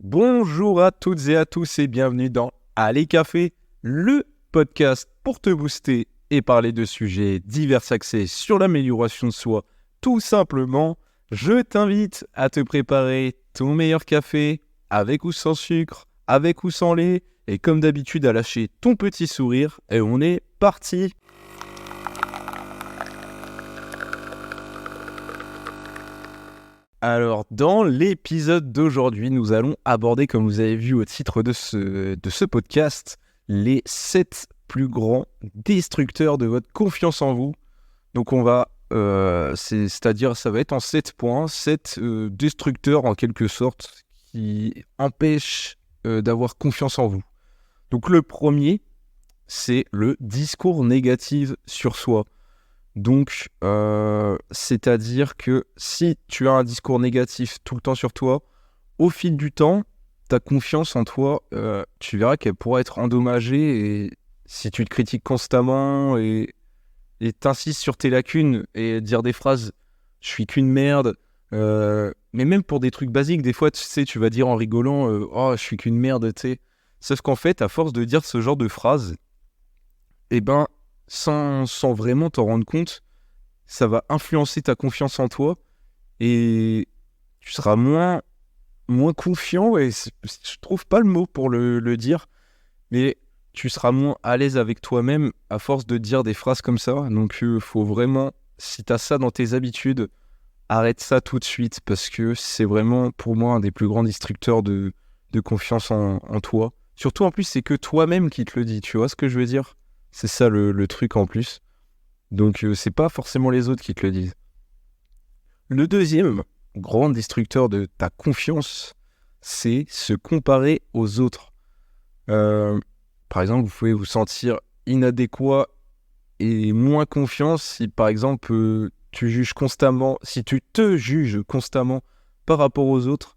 Bonjour à toutes et à tous et bienvenue dans Allez Café, le podcast pour te booster et parler de sujets divers axés sur l'amélioration de soi. Tout simplement, je t'invite à te préparer ton meilleur café, avec ou sans sucre, avec ou sans lait, et comme d'habitude à lâcher ton petit sourire, et on est parti. Alors, dans l'épisode d'aujourd'hui, nous allons aborder, comme vous avez vu au titre de ce podcast, les 7 plus grands destructeurs de votre confiance en vous. Donc, c'est-à-dire, ça va être en 7 points, 7 destructeurs en quelque sorte, qui empêchent d'avoir confiance en vous. Donc, le premier, c'est le discours négatif sur soi. Donc, c'est-à-dire que si tu as un discours négatif tout le temps sur toi, au fil du temps, ta confiance en toi, tu verras qu'elle pourra être endommagée. Et si tu te critiques constamment et t'insistes sur tes lacunes et dire des phrases « je suis qu'une merde », mais même pour des trucs basiques, des fois, tu sais, tu vas dire en rigolant « oh, je suis qu'une merde », tu sais. Sauf qu'en fait, à force de dire ce genre de phrases, eh ben, sans vraiment t'en rendre compte, ça va influencer ta confiance en toi et tu seras moins confiant, et je trouve pas le mot pour le dire, mais tu seras moins à l'aise avec toi-même à force de dire des phrases comme ça. Donc faut vraiment, si t'as ça dans tes habitudes, arrête ça tout de suite, parce que c'est vraiment pour moi un des plus grands destructeurs de confiance en toi. Surtout en plus, c'est que toi-même qui te le dis, tu vois ce que je veux dire ? C'est ça le truc en plus. Donc c'est pas forcément les autres qui te le disent. Le deuxième grand destructeur de ta confiance, c'est se comparer aux autres. Par exemple, vous pouvez vous sentir inadéquat et moins confiant si par exemple si tu te juges constamment par rapport aux autres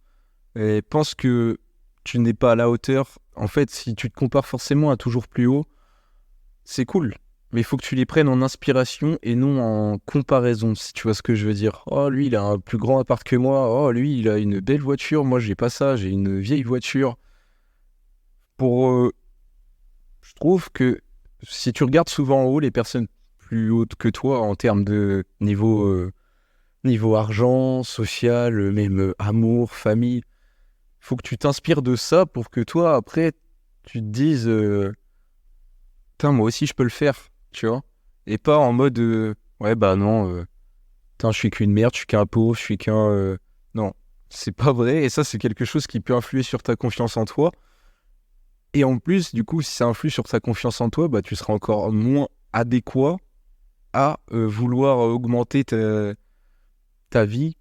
et penses que tu n'es pas à la hauteur. En fait, si tu te compares forcément à toujours plus haut, c'est cool, mais il faut que tu les prennes en inspiration et non en comparaison, si tu vois ce que je veux dire. Oh, lui, il a un plus grand appart que moi. Oh, lui, il a une belle voiture. Moi, j'ai pas ça, j'ai une vieille voiture. Je trouve que si tu regardes souvent en haut les personnes plus hautes que toi en termes de niveau argent, social, même amour, famille, faut que tu t'inspires de ça pour que toi, après, tu te dises putain, moi aussi je peux le faire, tu vois. Et pas en mode ouais, bah non, putain, je suis qu'une merde, je suis qu'un pauvre, je suis qu'un. Non, c'est pas vrai. Et ça, c'est quelque chose qui peut influer sur ta confiance en toi. Et en plus, du coup, si ça influe sur ta confiance en toi, bah tu seras encore moins adéquat à vouloir augmenter ta vie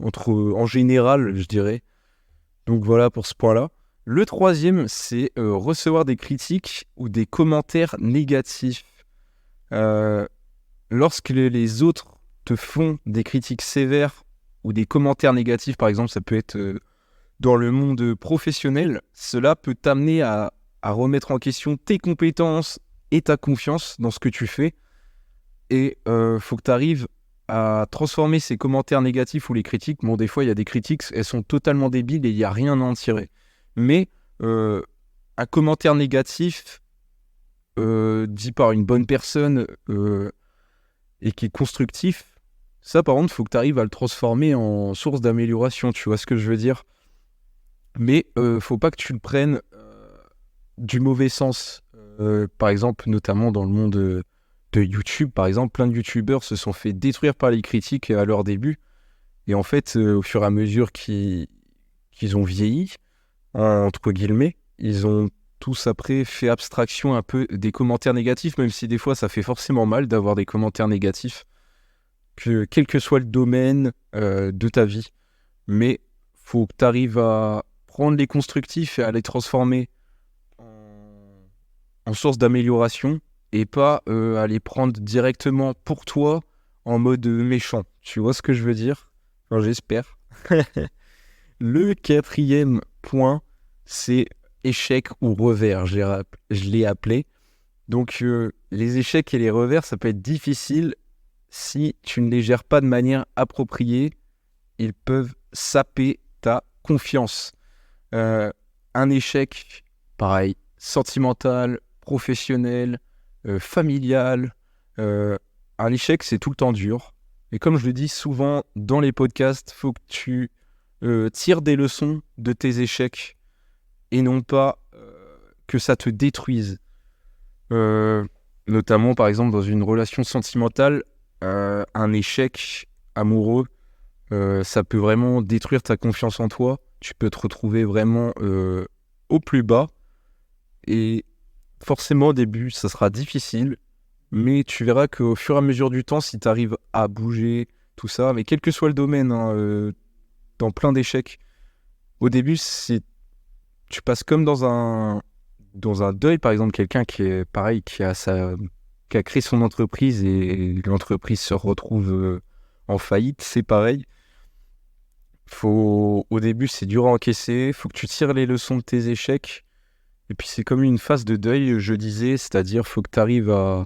en général, je dirais. Donc voilà pour ce point-là. Le troisième, c'est recevoir des critiques ou des commentaires négatifs. Lorsque les autres te font des critiques sévères ou des commentaires négatifs, par exemple, ça peut être dans le monde professionnel, cela peut t'amener à remettre en question tes compétences et ta confiance dans ce que tu fais. Et faut que tu arrives à transformer ces commentaires négatifs ou les critiques. Bon, des fois, il y a des critiques, elles sont totalement débiles et il n'y a rien à en tirer. Mais un commentaire négatif dit par une bonne personne et qui est constructif, ça, par contre, il faut que tu arrives à le transformer en source d'amélioration, tu vois ce que je veux dire ? Mais faut pas que tu le prennes du mauvais sens. Par exemple, notamment dans le monde de YouTube, par exemple, plein de YouTubeurs se sont fait détruire par les critiques à leur début. Et en fait, au fur et à mesure qu'ils ont vieilli, entre guillemets, ils ont tous après fait abstraction un peu des commentaires négatifs, même si des fois ça fait forcément mal d'avoir des commentaires négatifs, quel que soit le domaine de ta vie. Mais faut que tu arrives à prendre les constructifs et à les transformer en source d'amélioration et pas à les prendre directement pour toi en mode méchant. Tu vois ce que je veux dire ? Enfin, j'espère. Le quatrième point, c'est échec ou revers, je l'ai appelé. Donc, les échecs et les revers, ça peut être difficile si tu ne les gères pas de manière appropriée. Ils peuvent saper ta confiance. Euh, un échec, pareil, sentimental, professionnel, familial. Un échec, c'est tout le temps dur. Et comme je le dis souvent dans les podcasts, faut que tu tires des leçons de tes échecs et non pas que ça te détruise. Notamment, par exemple, dans une relation sentimentale, un échec amoureux, ça peut vraiment détruire ta confiance en toi. Tu peux te retrouver vraiment au plus bas. Et forcément, au début, ça sera difficile. Mais tu verras qu'au fur et à mesure du temps, si tu arrives à bouger, tout ça, mais quel que soit le domaine, dans plein d'échecs, au début, tu passes comme dans un deuil, par exemple, quelqu'un qui est pareil, qui a créé son entreprise et l'entreprise se retrouve en faillite, c'est pareil. Au début, c'est dur à encaisser, faut que tu tires les leçons de tes échecs. Et puis, c'est comme une phase de deuil, je disais, c'est-à-dire, faut que tu arrives à.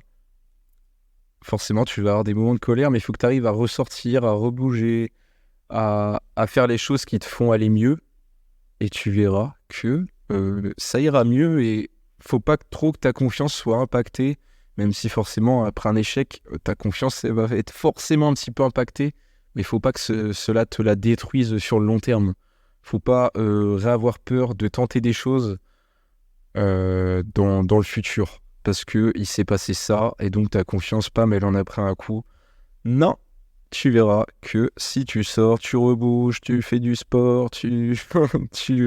Forcément, tu vas avoir des moments de colère, mais il faut que tu arrives à ressortir, à rebouger, à faire les choses qui te font aller mieux. Et tu verras que ça ira mieux et faut pas trop que ta confiance soit impactée, même si forcément, après un échec, ta confiance elle va être forcément un petit peu impactée, mais il faut pas que cela te la détruise sur le long terme. Faut pas avoir peur de tenter des choses dans le futur, parce que il s'est passé ça, et donc ta confiance, pam, elle en a pris un coup. Non, tu verras que si tu sors, tu rebouges, tu fais du sport, tu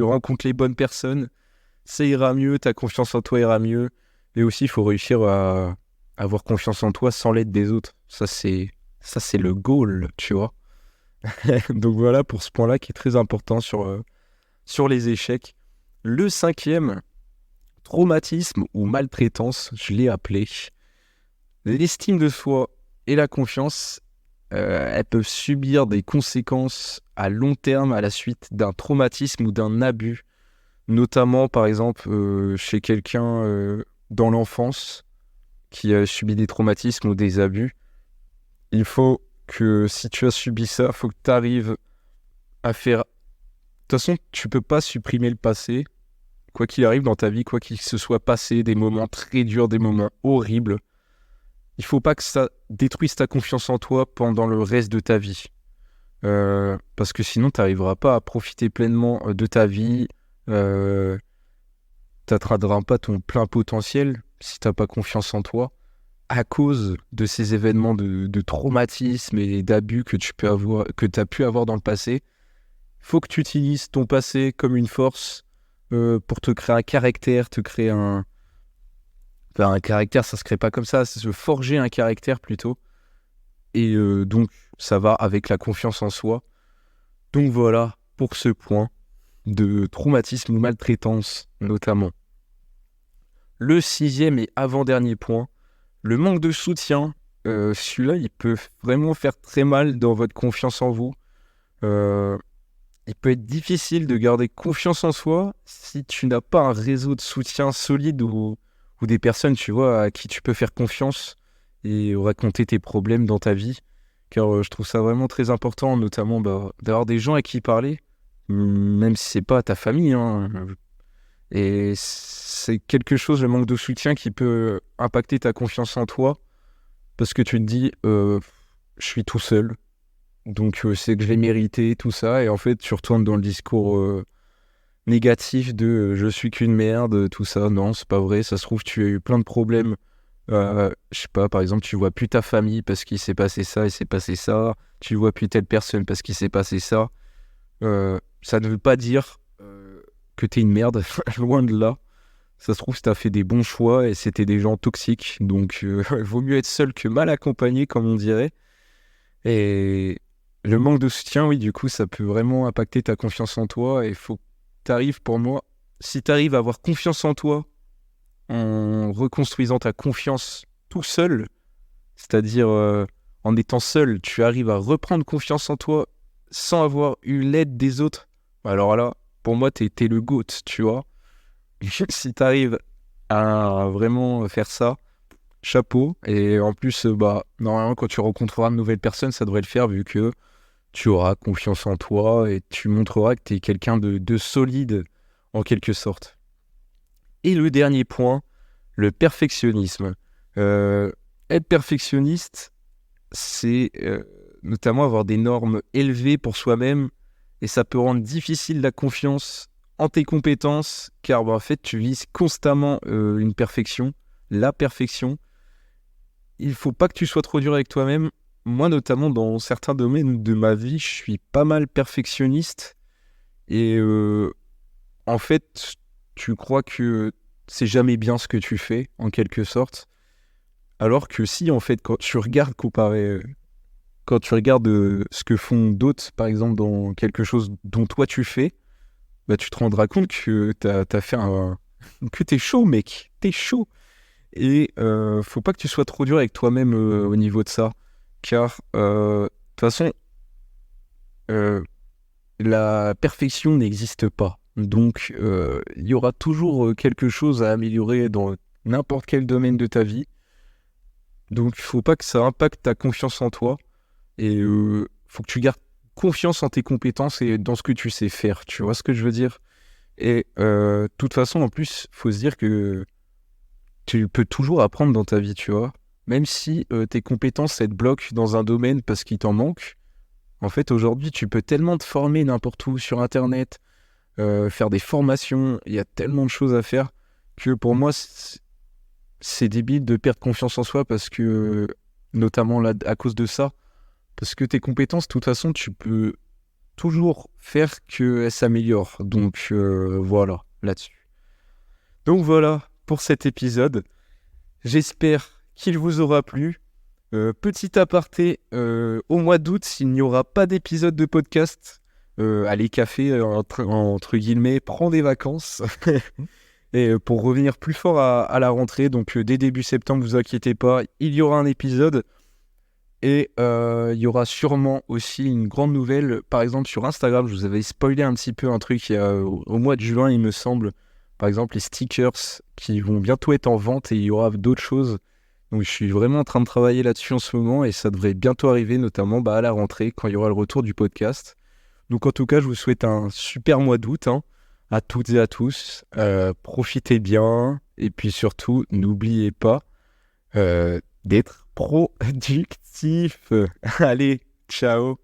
rencontres les bonnes personnes, ça ira mieux, ta confiance en toi ira mieux. Et aussi, il faut réussir à avoir confiance en toi sans l'aide des autres. Ça, c'est le goal, tu vois. Donc voilà pour ce point-là qui est très important sur les échecs. Le cinquième, traumatisme ou maltraitance, je l'ai appelé. L'estime de soi et la confiance, elles peuvent subir des conséquences à long terme à la suite d'un traumatisme ou d'un abus, notamment par exemple chez quelqu'un dans l'enfance qui a subi des traumatismes ou des abus. Il faut que si tu as subi ça, il faut que tu arrives à faire. De toute façon, tu peux pas supprimer le passé, quoi qu'il arrive dans ta vie, quoi qu'il se soit passé, des moments très durs, des moments horribles. Il faut pas que ça détruise ta confiance en toi pendant le reste de ta vie. Parce que sinon, tu n'arriveras pas à profiter pleinement de ta vie. Tu n'atteindras pas ton plein potentiel si tu n'as pas confiance en toi à cause de ces événements de traumatisme et d'abus que tu as pu avoir dans le passé. Il faut que tu utilises ton passé comme une force pour te créer un caractère, te créer un... Enfin, un caractère, ça se crée pas comme ça, c'est se forger un caractère plutôt. Et donc, ça va avec la confiance en soi. Donc voilà, pour ce point de traumatisme ou maltraitance notamment. Le sixième et avant-dernier point, le manque de soutien. Celui-là, il peut vraiment faire très mal dans votre confiance en vous. Il peut être difficile de garder confiance en soi si tu n'as pas un réseau de soutien solide ou des personnes, tu vois, à qui tu peux faire confiance et raconter tes problèmes dans ta vie. Car je trouve ça vraiment très important, notamment d'avoir des gens à qui parler, même si c'est pas ta famille, hein. Et c'est quelque chose, le manque de soutien, qui peut impacter ta confiance en toi, parce que tu te dis, je suis tout seul, donc c'est que je l'ai mérité, tout ça, et en fait, tu retournes dans le discours négatif de je suis qu'une merde, tout ça. Non, c'est pas vrai, ça se trouve, tu as eu plein de problèmes. Je sais pas, par exemple, tu vois plus ta famille parce qu'il s'est passé ça, il s'est passé ça. Tu vois plus telle personne parce qu'il s'est passé ça. Ça ne veut pas dire que t'es une merde, loin de là. Ça se trouve, t'as fait des bons choix et c'était des gens toxiques. Donc, vaut mieux être seul que mal accompagné, comme on dirait. Et le manque de soutien, oui, du coup, ça peut vraiment impacter ta confiance en toi. Et faut que t'arrives, pour moi, si t'arrives à avoir confiance en toi, en reconstruisant ta confiance tout seul, c'est-à-dire en étant seul, tu arrives à reprendre confiance en toi sans avoir eu l'aide des autres. Alors là, pour moi, t'es le GOAT, tu vois. Si t'arrives à vraiment faire ça, chapeau. Et en plus, normalement, quand tu rencontreras de nouvelles personnes, ça devrait le faire vu que tu auras confiance en toi et tu montreras que t'es quelqu'un de solide en quelque sorte. Et le dernier point, le perfectionnisme. Être perfectionniste, c'est notamment avoir des normes élevées pour soi-même, et ça peut rendre difficile la confiance en tes compétences, car en fait, tu vises constamment une perfection, la perfection. Il faut pas que tu sois trop dur avec toi-même. Moi, notamment, dans certains domaines de ma vie, je suis pas mal perfectionniste, et en fait, tu crois que c'est jamais bien ce que tu fais, en quelque sorte, alors que si, en fait, quand tu regardes ce que font d'autres, par exemple, dans quelque chose dont toi tu fais, bah, tu te rendras compte que t'as fait que t'es chaud, mec. T'es chaud. Et faut pas que tu sois trop dur avec toi-même au niveau de ça. Car, de toute façon, euh, la perfection n'existe pas. Donc, il y aura toujours quelque chose à améliorer dans n'importe quel domaine de ta vie. Donc, il faut pas que ça impacte ta confiance en toi. Et faut que tu gardes confiance en tes compétences et dans ce que tu sais faire. Tu vois ce que je veux dire? Et de toute façon, en plus, faut se dire que tu peux toujours apprendre dans ta vie, tu vois. Même si tes compétences, elles te bloquent dans un domaine parce qu'il t'en manque. En fait, aujourd'hui, tu peux tellement te former n'importe où sur Internet, faire des formations. Il y a tellement de choses à faire que pour moi, c'est débile de perdre confiance en soi parce que, notamment là, à cause de ça, parce que tes compétences, de toute façon, tu peux toujours faire qu'elles s'améliorent. Donc voilà, là-dessus. Donc voilà pour cet épisode. J'espère qu'il vous aura plu. Petit aparté, au mois d'août, s'il n'y aura pas d'épisode de podcast, allez café, entre guillemets, prends des vacances. Et pour revenir plus fort à la rentrée, donc dès début septembre, vous inquiétez pas, il y aura un épisode. Et il y aura sûrement aussi une grande nouvelle. Par exemple, sur Instagram, je vous avais spoilé un petit peu un truc au mois de juin, il me semble. Par exemple, les stickers qui vont bientôt être en vente et il y aura d'autres choses. Donc, je suis vraiment en train de travailler là-dessus en ce moment et ça devrait bientôt arriver, notamment à la rentrée, quand il y aura le retour du podcast. Donc, en tout cas, je vous souhaite un super mois d'août à toutes et à tous. Profitez bien et puis surtout, n'oubliez pas d'être productif. Allez, ciao.